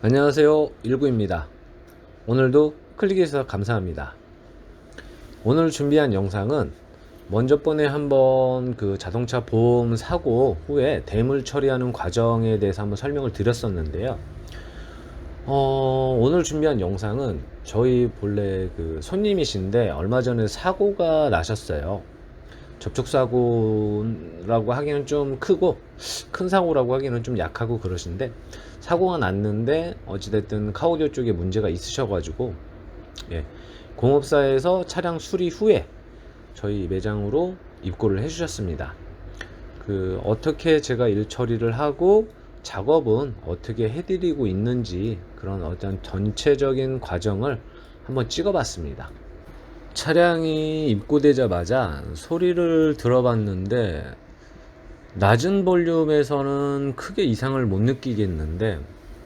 안녕하세요, 일구입니다. 오늘도 클릭해주셔서 감사합니다. 오늘 준비한 영상은 먼저 번에 한번 그 자동차 보험 사고 후에 대물 처리하는 과정에 대해서 한번 설명을 드렸었는데요. 오늘 준비한 영상은 저희 본래 그 손님이신데 얼마 전에 사고가 나셨어요. 접촉사고라고 하기는 좀 크고 큰 사고라고 하기는 좀 약하고 그러신데, 사고가 났는데 어찌됐든 카오디오 쪽에 문제가 있으셔가지고 공업사에서 차량 수리 후에 저희 매장으로 입고를 해주셨습니다. 어떻게 제가 일 처리를 하고 작업은 어떻게 해드리고 있는지 그런 어떤 전체적인 과정을 한번 찍어봤습니다. 차량이 입고되자마자 소리를 들어봤는데 낮은 볼륨에서는 크게 이상을 못 느끼겠는데,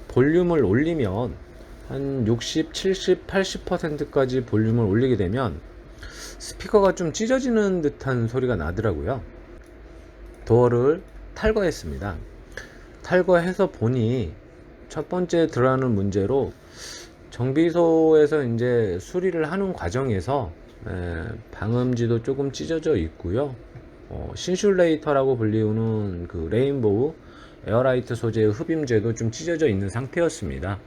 볼륨을 올리면 한 60, 70, 80%까지 볼륨을 올리게 되면 스피커가 좀 찢어지는 듯한 소리가 나더라고요. 도어를 탈거했습니다. 탈거해서 보니 첫 번째 들어가는 문제로 정비소에서 이제 수리를 하는 과정에서 방음지도 조금 찢어져 있고요. 신슐레이터라고 불리우는 그 레인보우 에어라이트 소재의 흡임재도 좀 찢어져 있는 상태였습니다.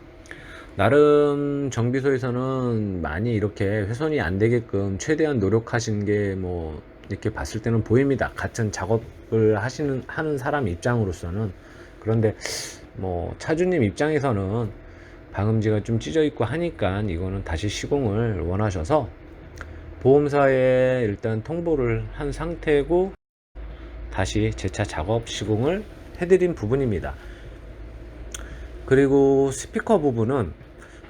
나름 정비소에서는 많이 이렇게 훼손이 안 되게끔 최대한 노력하신 게 뭐 이렇게 봤을 때는 보입니다. 같은 작업을 하는 사람 입장으로서는. 그런데 뭐 차주님 입장에서는 방음지가 좀 찢어 있고 하니까 이거는 다시 시공을 원하셔서 보험사에 일단 통보를 한 상태고 다시 재차 작업 시공을 해드린 부분입니다. 그리고 스피커 부분은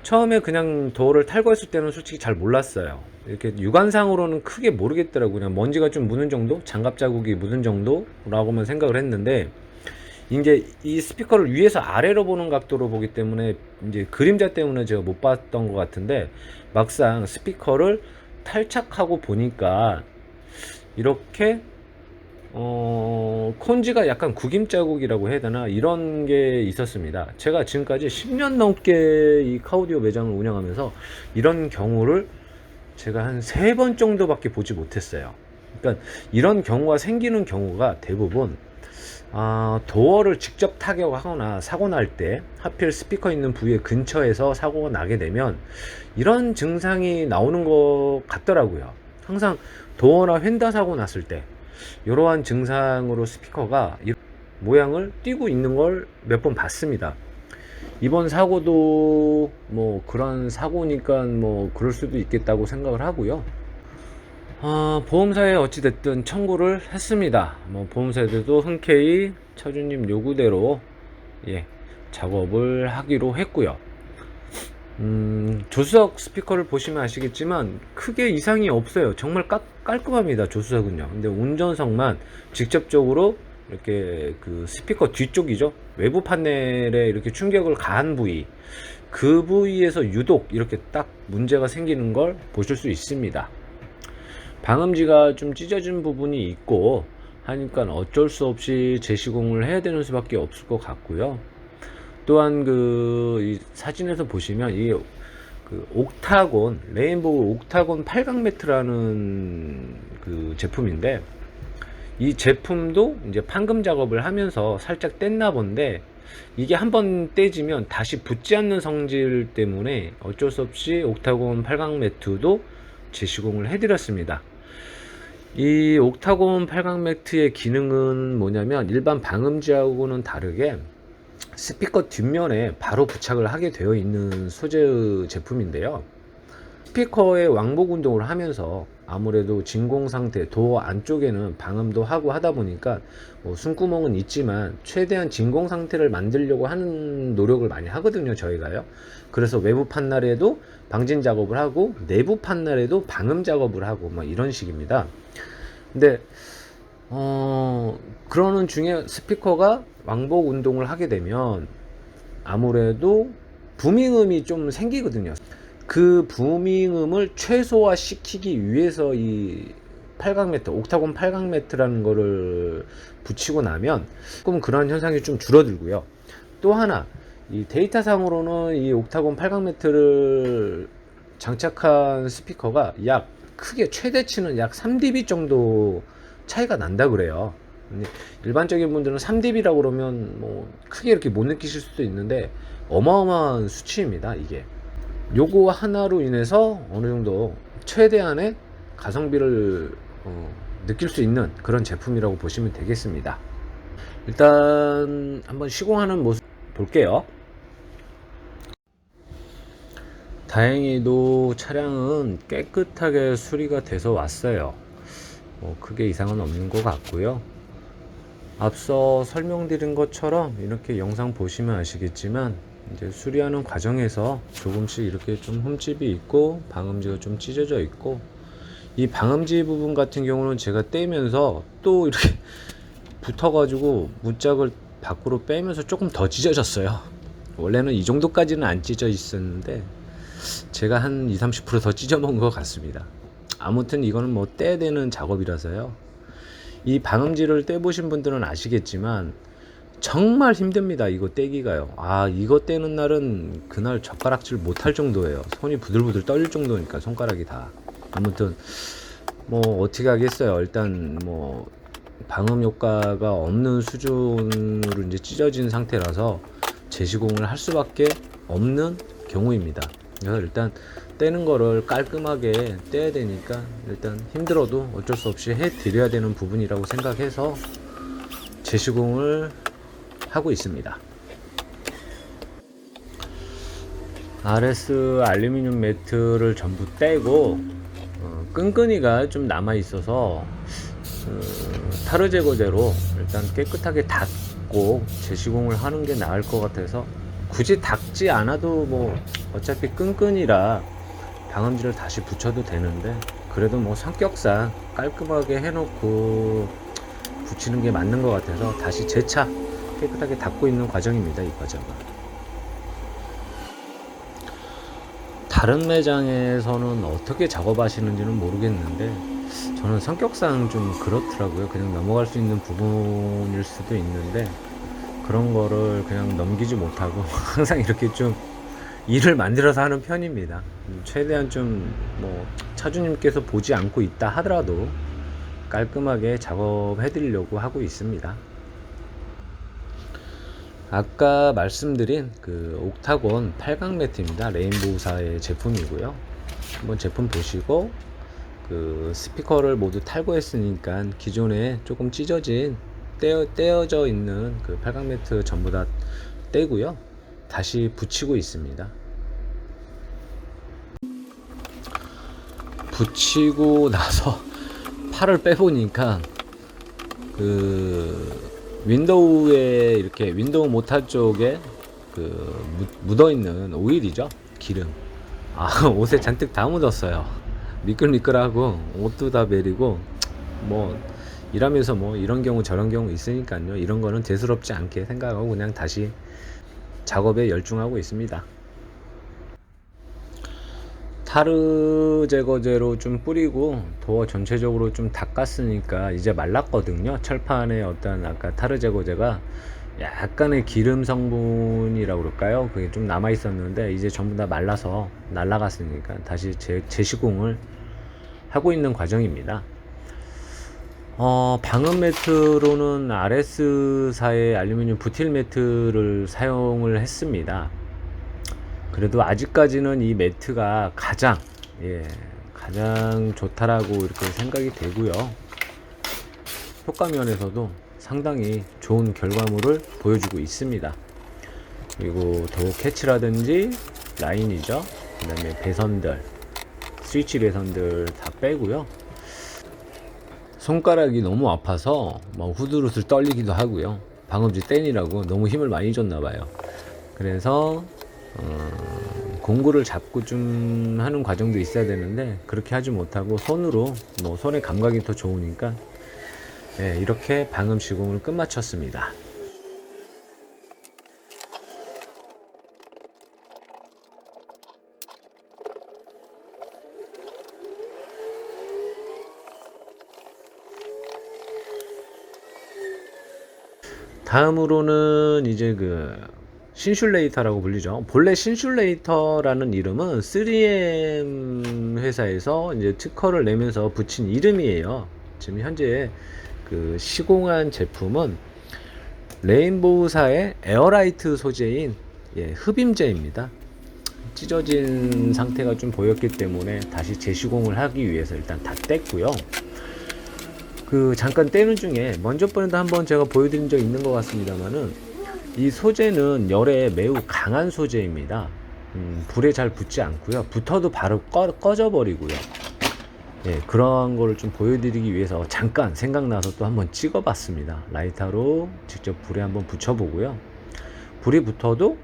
처음에 그냥 도어를 탈거했을 때는 솔직히 잘 몰랐어요. 이렇게 육안상으로는 크게 모르겠더라고요. 그냥 먼지가 좀 묻은 정도, 장갑 자국이 묻은 정도라고만 생각을 했는데, 이제 이 스피커를 위에서 아래로 보는 각도로 보기 때문에 이제 그림자 때문에 제가 못 봤던 것 같은데, 막상 스피커를 탈착하고 보니까 이렇게 콘지가 약간 구김 자국이라고 해야 되나, 이런 게 있었습니다. 제가 지금까지 10년 넘게 이 카오디오 매장을 운영하면서 이런 경우를 제가 한 3번 정도밖에 보지 못했어요. 그러니까 이런 경우가 생기는 경우가 대부분 도어를 직접 타격하거나 사고 날 때 하필 스피커 있는 부위 근처에서 사고가 나게 되면 이런 증상이 나오는 것 같더라고요. 항상 도어나 휀다 사고 났을 때 이러한 증상으로 스피커가 모양을 띄고 있는 걸 몇 번 봤습니다. 이번 사고도 뭐 그런 사고니까 뭐 그럴 수도 있겠다고 생각을 하고요. 보험사에 어찌됐든 청구를 했습니다. 뭐 보험사에도 흔쾌히 차주님 요구대로 작업을 하기로 했고요. 조수석 스피커를 보시면 아시겠지만 크게 이상이 없어요. 정말 깔끔합니다, 조수석은요. 근데 운전석만 직접적으로 이렇게 그 스피커 뒤쪽이죠, 외부 판넬에 이렇게 충격을 가한 부위, 그 부위에서 유독 이렇게 딱 문제가 생기는 걸 보실 수 있습니다. 방음지가 좀 찢어진 부분이 있고 하니까 어쩔 수 없이 재시공을 해야 되는 수밖에 없을 것 같고요. 또한 이 사진에서 보시면 그 옥타곤, 레인보우 옥타곤 8강 매트라는 그 제품인데, 이 제품도 이제 판금 작업을 하면서 살짝 뗐나 본데, 이게 한번 떼지면 다시 붙지 않는 성질 때문에 어쩔 수 없이 옥타곤 8강 매트도 재시공을 해드렸습니다. 이 옥타곤 8강 매트의 기능은 뭐냐면, 일반 방음지하고는 다르게 스피커 뒷면에 바로 부착을 하게 되어 있는 소재의 제품인데요. 스피커의 왕복 운동을 하면서 아무래도 진공 상태, 도어 안쪽에는 방음도 하고 하다 보니까 뭐 숨구멍은 있지만 최대한 진공 상태를 만들려고 하는 노력을 많이 하거든요, 저희가요. 그래서 외부 판넬에도 방진 작업을 하고 내부 판넬에도 방음 작업을 하고 막 이런 식입니다. 근데 그러는 중에 스피커가 왕복 운동을 하게 되면 아무래도 부밍음이 좀 생기거든요. 그 부밍음을 최소화 시키기 위해서 이 8강 매트, 옥타곤 8강 매트라는 거를 붙이고 나면 조금 그런 현상이 좀 줄어들고요. 또 하나, 이 데이터상으로는 이 옥타곤 8각 매트를 장착한 스피커가 약 크게 최대치는 약 3dB 정도 차이가 난다 그래요. 근데 일반적인 분들은 3dB라고 그러면 뭐 크게 이렇게 못 느끼실 수도 있는데 어마어마한 수치입니다. 이게 요거 하나로 인해서 어느 정도 최대한의 가성비를 느낄 수 있는 그런 제품이라고 보시면 되겠습니다. 일단 한번 시공하는 모습 볼게요. 다행히도 차량은 깨끗하게 수리가 돼서 왔어요. 뭐 크게 이상은 없는 것 같고요. 앞서 설명드린 것처럼 이렇게 영상 보시면 아시겠지만 이제 수리하는 과정에서 조금씩 이렇게 좀 흠집이 있고 방음지가 좀 찢어져 있고, 이 방음지 부분 같은 경우는 제가 떼면서 또 이렇게 붙어가지고 문짝을 밖으로 빼면서 조금 더 찢어졌어요. 원래는 이 정도까지는 안 찢어 있었는데 제가 한 20-30%더 찢어 먹은 것 같습니다. 아무튼 이거는 뭐 떼야 되는 작업이라서요. 이 방음지를 떼보신 분들은 아시겠지만 정말 힘듭니다. 이거 떼기가요. 이거 떼는 날은 그날 젓가락질 못할 정도예요. 손이 부들부들 떨릴 정도니까, 손가락이 다. 아무튼 뭐 어떻게 하겠어요. 일단 뭐 방음 효과가 없는 수준으로 이제 찢어진 상태라서 재시공을 할 수밖에 없는 경우입니다. 그래서 일단 떼는 거를 깔끔하게 떼야 되니까 일단 힘들어도 어쩔 수 없이 해 드려야 되는 부분이라고 생각해서 재시공을 하고 있습니다. RS 알루미늄 매트를 전부 떼고 끈끈이가 좀 남아 있어서 타르 제거제로 일단 깨끗하게 닦고 재시공을 하는 게 나을 것 같아서, 굳이 닦지 않아도 뭐 어차피 끈끈이라 방음지를 다시 붙여도 되는데, 그래도 뭐 성격상 깔끔하게 해놓고 붙이는 게 맞는 것 같아서 다시 재차 깨끗하게 닦고 있는 과정입니다. 이 과정은. 다른 매장에서는 어떻게 작업하시는지는 모르겠는데 저는 성격상 좀 그렇더라고요. 그냥 넘어갈 수 있는 부분일 수도 있는데 그런 거를 그냥 넘기지 못하고 항상 이렇게 좀 일을 만들어서 하는 편입니다. 최대한 좀 뭐 차주님께서 보지 않고 있다 하더라도 깔끔하게 작업해 드리려고 하고 있습니다. 아까 말씀드린 그 옥타곤 8각 매트입니다. 레인보우사의 제품이고요. 한번 제품 보시고 그 스피커를 모두 탈거했으니까 기존에 조금 찢어진 떼어져 있는 그 8각 매트 전부 다 떼고요. 다시 붙이고 있습니다. 붙이고 나서 팔을 빼보니까 그 윈도우에 이렇게 윈도우 모터 쪽에 그 묻어있는 오일이죠, 기름. 옷에 잔뜩 다 묻었어요. 미끌미끌하고 옷도 다 베리고 뭐 일하면서 뭐 이런 경우 저런 경우 있으니까요. 이런 거는 대수롭지 않게 생각하고 그냥 다시 작업에 열중하고 있습니다. 타르 제거제로 좀 뿌리고 도어 전체적으로 좀 닦았으니까 이제 말랐거든요. 철판에 어떤 아까 타르 제거제가 약간의 기름 성분이라고 그럴까요? 그게 좀 남아 있었는데 이제 전부 다 말라서 날라갔으니까 다시 재시공을 하고 있는 과정입니다. 방음 매트로는 RS사의 알루미늄 부틸 매트를 사용을 했습니다. 그래도 아직까지는 이 매트가 가장 좋다라고 이렇게 생각이 되고요. 효과 면에서도 상당히 좋은 결과물을 보여주고 있습니다. 그리고 도어 캐치라든지 라인이죠. 그 다음에 배선들, 스위치 배선들 다 빼고요. 손가락이 너무 아파서 막 후들후들 떨리기도 하고요. 방음지 떼니라고 너무 힘을 많이 줬나봐요. 그래서 공구를 잡고 좀 하는 과정도 있어야 되는데 그렇게 하지 못하고 손으로, 뭐 손의 감각이 더 좋으니까 이렇게 방음 시공을 끝마쳤습니다. 다음으로는 이제 그 신슐레이터라고 불리죠. 본래 신슐레이터라는 이름은 3M 회사에서 이제 특허를 내면서 붙인 이름이에요. 지금 현재 그 시공한 제품은 레인보우사의 에어라이트 소재인 흡임제입니다. 찢어진 상태가 좀 보였기 때문에 다시 재시공을 하기 위해서 일단 다 뗐고요. 그 잠깐 떼는 중에 먼저 번에도 한번 제가 보여드린 적 있는 것 같습니다만은, 이 소재는 열에 매우 강한 소재입니다. 불에 잘 붙지 않고요. 붙어도 바로 꺼져 버리고요. 그런 거를 좀 보여드리기 위해서 잠깐 생각나서 또 한번 찍어봤습니다. 라이터로 직접 불에 한번 붙여보고요. 불이 붙어도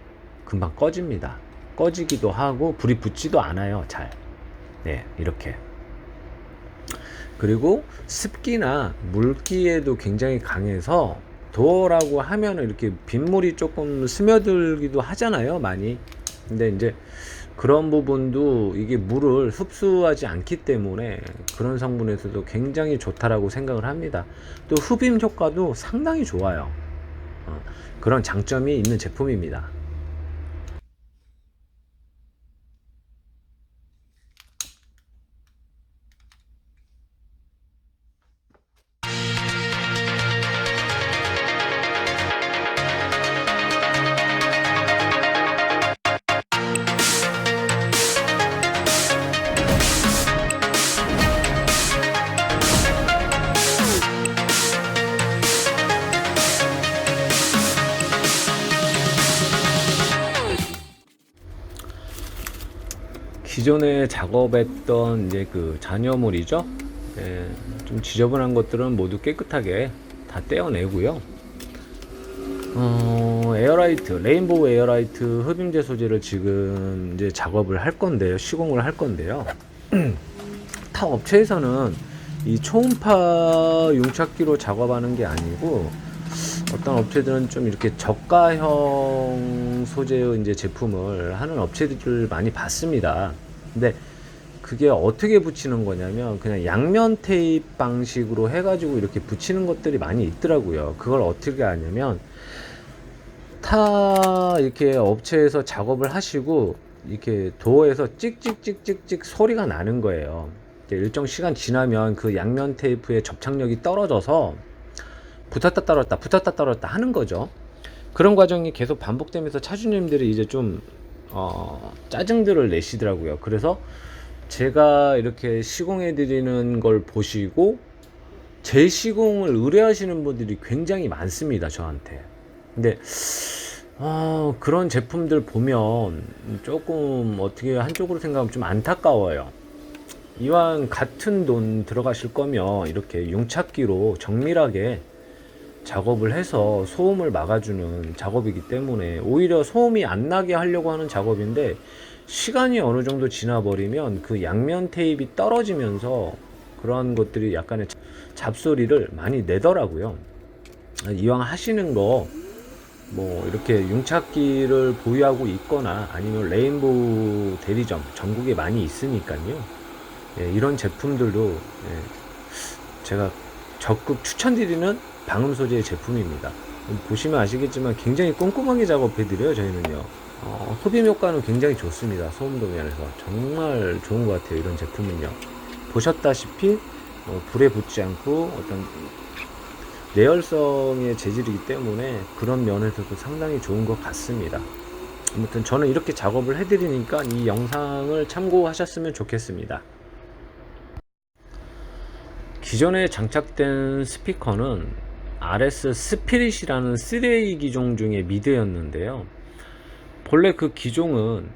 금방 꺼집니다. 꺼지기도 하고 불이 붙지도 않아요. 잘. 이렇게. 그리고 습기나 물기에도 굉장히 강해서 도어라고 하면은 이렇게 빗물이 조금 스며들기도 하잖아요, 많이. 근데 이제 그런 부분도 이게 물을 흡수하지 않기 때문에 그런 성분에서도 굉장히 좋다라고 생각을 합니다. 또 흡임 효과도 상당히 좋아요. 그런 장점이 있는 제품입니다. 기존에 작업했던 이제 그 잔여물이죠. 좀 지저분한 것들은 모두 깨끗하게 다 떼어내고요. 에어라이트, 레인보우 에어라이트 흡임제 소재를 지금 이제 작업을 할 건데요. 시공을 할 건데요. 타 업체에서는 이 초음파 융착기로 작업하는 게 아니고, 어떤 업체들은 좀 이렇게 저가형 소재의 이제 제품을 하는 업체들을 많이 봤습니다. 근데 그게 어떻게 붙이는 거냐면 그냥 양면 테이프 방식으로 해가지고 이렇게 붙이는 것들이 많이 있더라고요. 그걸 어떻게 하냐면 이렇게 업체에서 작업을 하시고 이렇게 도어에서 찍찍찍찍찍 소리가 나는 거예요. 일정 시간 지나면 그 양면 테이프의 접착력이 떨어져서 붙었다 떨어졌다 붙었다 떨어졌다 하는 거죠. 그런 과정이 계속 반복되면서 차주님들이 이제 좀 짜증들을 내시더라고요. 그래서 제가 이렇게 시공해 드리는 걸 보시고 재시공을 의뢰하시는 분들이 굉장히 많습니다, 저한테. 근데 그런 제품들 보면 조금 어떻게 한쪽으로 생각하면 좀 안타까워요. 이왕 같은 돈 들어가실 거면 이렇게 융착기로 정밀하게 작업을 해서 소음을 막아주는 작업이기 때문에 오히려 소음이 안 나게 하려고 하는 작업인데, 시간이 어느 정도 지나버리면 그 양면 테이프가 떨어지면서 그런 것들이 약간의 잡소리를 많이 내더라고요. 이왕 하시는 거 뭐 이렇게 융착기를 보유하고 있거나 아니면 레인보우 대리점 전국에 많이 있으니까요. 이런 제품들도 제가 적극 추천드리는 방음 소재의 제품입니다. 보시면 아시겠지만 굉장히 꼼꼼하게 작업해드려요, 저희는요. 흡임 효과는 굉장히 좋습니다. 소음도 면에서 정말 좋은 것 같아요, 이런 제품은요. 보셨다시피 불에 붙지 않고 어떤 내열성의 재질이기 때문에 그런 면에서도 상당히 좋은 것 같습니다. 아무튼 저는 이렇게 작업을 해드리니까 이 영상을 참고하셨으면 좋겠습니다. 기존에 장착된 스피커는 RS 스피릿이라는 3A 기종 중에 미드였는데요. 본래 그 기종은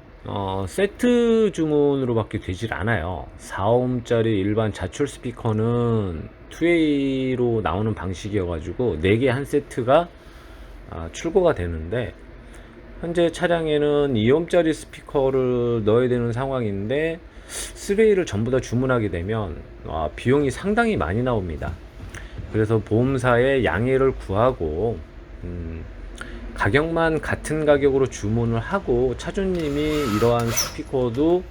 세트 주문으로 밖에 되질 않아요. 4ohm짜리 일반 자출 스피커는 2A로 나오는 방식이어 가지고 4개 한 세트가 출고가 되는데, 현재 차량에는 2ohm짜리 스피커를 넣어야 되는 상황인데 3A를 전부 다 주문하게 되면 비용이 상당히 많이 나옵니다. 그래서 보험사에 양해를 구하고 가격만 같은 가격으로 주문을 하고, 차주님이 이러한 스피커도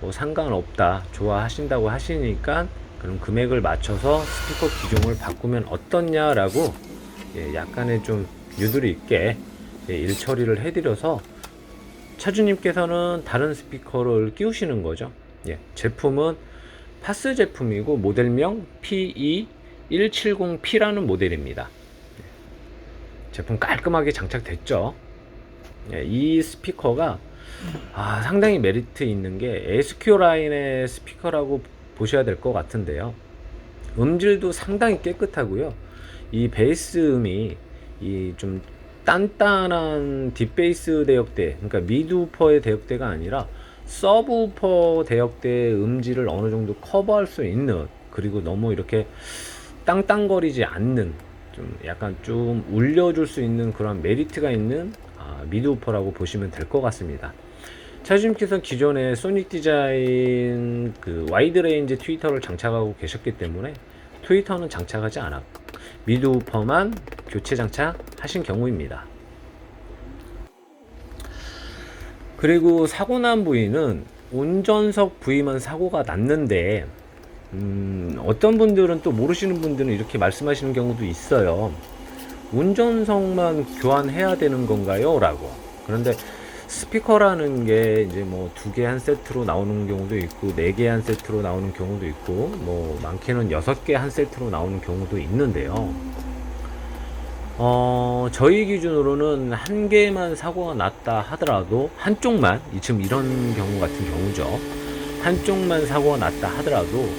뭐 상관없다, 좋아하신다고 하시니까 그럼 금액을 맞춰서 스피커 기종을 바꾸면 어떻냐라고 약간의 좀 유도리 있게 일 처리를 해드려서 차주님께서는 다른 스피커를 끼우시는 거죠. 제품은 파스 제품이고 모델명 PE170P라는 모델입니다. 제품 깔끔하게 장착됐죠. 이 스피커가 상당히 메리트 있는 게 SQ 라인의 스피커라고 보셔야 될 것 같은데요. 음질도 상당히 깨끗하고요. 이 베이스 음이 이 좀 단단한 딥베이스 대역대, 그러니까 미드우퍼의 대역대가 아니라 서브우퍼 대역대의 음질을 어느 정도 커버할 수 있는, 그리고 너무 이렇게 땅땅거리지 않는, 좀 약간 좀 울려줄 수 있는 그런 메리트가 있는 미드우퍼라고 보시면 될 것 같습니다. 차주님께서 기존에 소닉 디자인 그 와이드 레인지 트위터를 장착하고 계셨기 때문에 트위터는 장착하지 않았고 미드우퍼만 교체 장착하신 경우입니다. 그리고 사고 난 부위는 운전석 부위만 사고가 났는데 어떤 분들은 또 모르시는 분들은 이렇게 말씀하시는 경우도 있어요. 운전석만 교환해야 되는 건가요? 라고. 그런데 스피커라는 게 이제 뭐 2개 한 세트로 나오는 경우도 있고 4개 한 세트로 나오는 경우도 있고 뭐 많게는 6개 한 세트로 나오는 경우도 있는데요. 저희 기준으로는 1개만 사고가 났다 하더라도 한쪽만, 지금 이런 경우 같은 경우죠. 한쪽만 사고가 났다 하더라도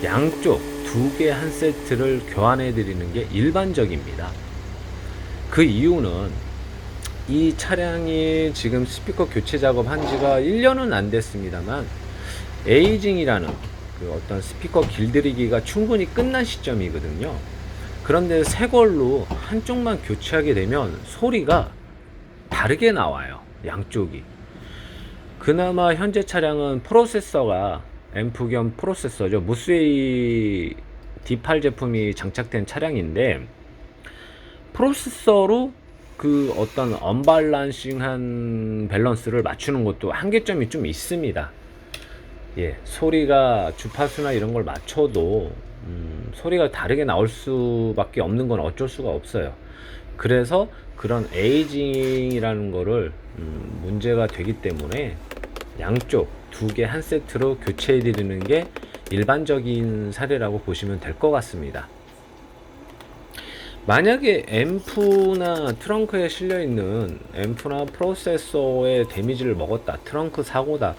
양쪽 2개 한 세트를 교환해 드리는 게 일반적입니다. 그 이유는 이 차량이 지금 스피커 교체 작업한 지가 1년은 안 됐습니다만 에이징이라는 그 어떤 스피커 길들이기가 충분히 끝난 시점이거든요. 그런데 새 걸로 한쪽만 교체하게 되면 소리가 다르게 나와요. 양쪽이. 그나마 현재 차량은 프로세서가 앰프 겸 프로세서죠. 무스웨이 D8 제품이 장착된 차량인데 프로세서로 그 어떤 언밸런싱한 밸런스를 맞추는 것도 한계점이 좀 있습니다. 소리가 주파수나 이런 걸 맞춰도 소리가 다르게 나올 수밖에 없는 건 어쩔 수가 없어요. 그래서 그런 에이징이라는 거를 문제가 되기 때문에 양쪽 2개 한 세트로 교체해 드리는 게 일반적인 사례라고 보시면 될 것 같습니다. 만약에 앰프나 트렁크에 실려있는 앰프나 프로세서에 데미지를 먹었다, 트렁크 사고다,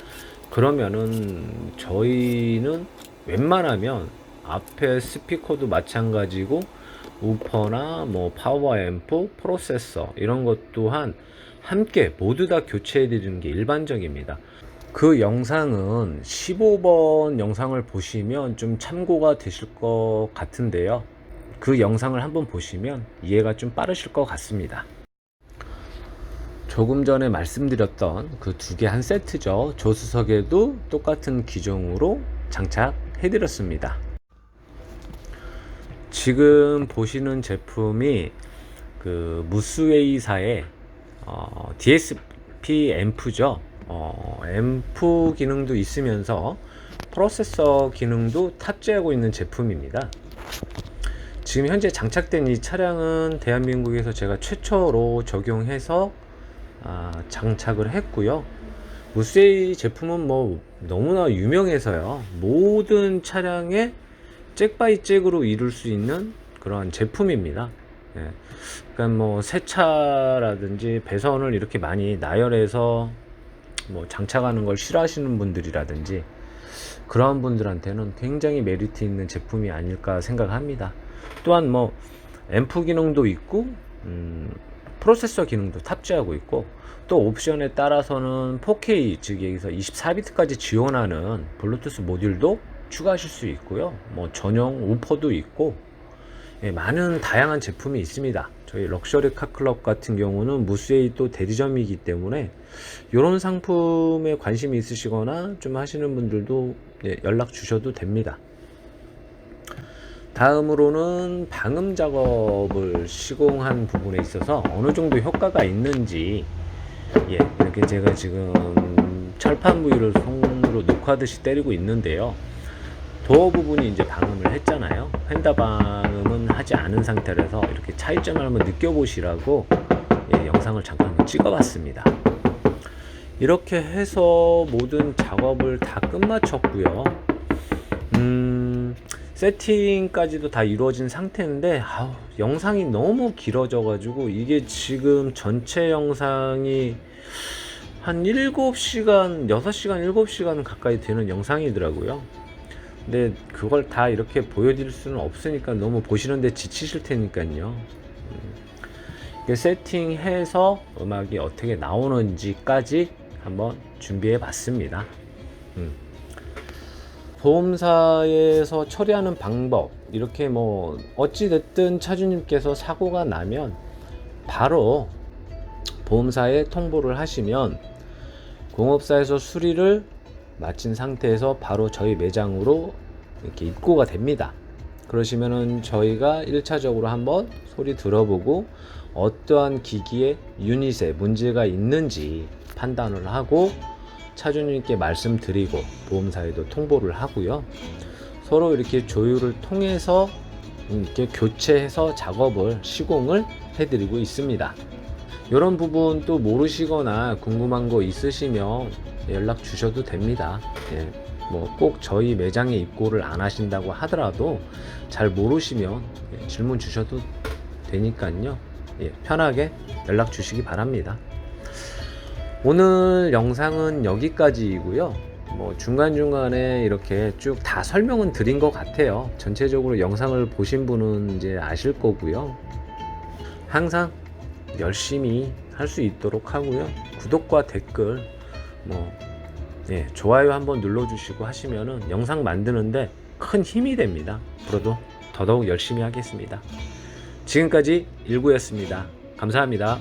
그러면은 저희는 웬만하면 앞에 스피커도 마찬가지고 우퍼나 뭐 파워 앰프, 프로세서 이런 것 또한 함께 모두 다 교체해 드리는 게 일반적입니다. 그 영상은 15번 영상을 보시면 좀 참고가 되실 것 같은데요. 그 영상을 한번 보시면 이해가 좀 빠르실 것 같습니다. 조금 전에 말씀드렸던 그 2개 한 세트죠. 조수석에도 똑같은 기종으로 장착해 드렸습니다. 지금 보시는 제품이 그 무스웨이사의 DSP 앰프죠. 앰프 기능도 있으면서 프로세서 기능도 탑재하고 있는 제품입니다. 지금 현재 장착된 이 차량은 대한민국에서 제가 최초로 적용해서 장착을 했고요. 무스웨이 제품은 뭐 너무나 유명해서요. 모든 차량에 잭바이 잭으로 이룰 수 있는 그런 제품입니다. 그러니까 뭐 새 차라든지 배선을 이렇게 많이 나열해서 뭐 장착하는 걸 싫어하시는 분들이라든지 그러한 분들한테는 굉장히 메리트 있는 제품이 아닐까 생각합니다. 또한 뭐 앰프 기능도 있고 프로세서 기능도 탑재하고 있고 또 옵션에 따라서는 4K, 즉 여기서 24비트까지 지원하는 블루투스 모듈도 추가하실 수 있고요. 뭐 전용 우퍼도 있고 많은 다양한 제품이 있습니다. 저희 럭셔리 카클럽 같은 경우는 무스웨이 또 대리점이기 때문에 이런 상품에 관심이 있으시거나 좀 하시는 분들도 연락 주셔도 됩니다. 다음으로는 방음 작업을 시공한 부분에 있어서 어느 정도 효과가 있는지 이렇게 제가 지금 철판 부위를 손으로 녹화하듯이 때리고 있는데요. 도어 부분이 이제 방음을 했잖아요. 휀다 방음은 하지 않은 상태라서 이렇게 차이점을 한번 느껴보시라고 영상을 잠깐 한번 찍어봤습니다. 이렇게 해서 모든 작업을 다 끝마쳤고요. 세팅까지도 다 이루어진 상태인데 영상이 너무 길어져 가지고 이게 지금 전체 영상이 한 7시간, 6시간, 7시간 가까이 되는 영상이더라고요. 근데 그걸 다 이렇게 보여드릴 수는 없으니까 너무 보시는데 지치실 테니까요. 세팅해서 음악이 어떻게 나오는지까지 한번 준비해 봤습니다. 보험사에서 처리하는 방법, 이렇게 뭐 어찌됐든 차주님께서 사고가 나면 바로 보험사에 통보를 하시면 공업사에서 수리를 마친 상태에서 바로 저희 매장으로 이렇게 입고가 됩니다. 그러시면은 저희가 1차적으로 한번 소리 들어보고 어떠한 기기의 유닛에 문제가 있는지 판단을 하고 차주님께 말씀드리고 보험사에도 통보를 하고요. 서로 이렇게 조율을 통해서 이렇게 교체해서 작업을 시공을 해드리고 있습니다. 이런 부분 또 모르시거나 궁금한 거 있으시면 연락 주셔도 됩니다. 뭐 꼭 저희 매장에 입고를 안 하신다고 하더라도 잘 모르시면 질문 주셔도 되니까요. 편하게 연락 주시기 바랍니다. 오늘 영상은 여기까지이고요. 뭐 중간중간에 이렇게 쭉 다 설명은 드린 것 같아요. 전체적으로 영상을 보신 분은 이제 아실 거고요. 항상 열심히 할 수 있도록 하고요. 구독과 댓글 좋아요 한번 눌러주시고 하시면은 영상 만드는데 큰 힘이 됩니다. 앞으로도 더더욱 열심히 하겠습니다. 지금까지 일구였습니다. 감사합니다.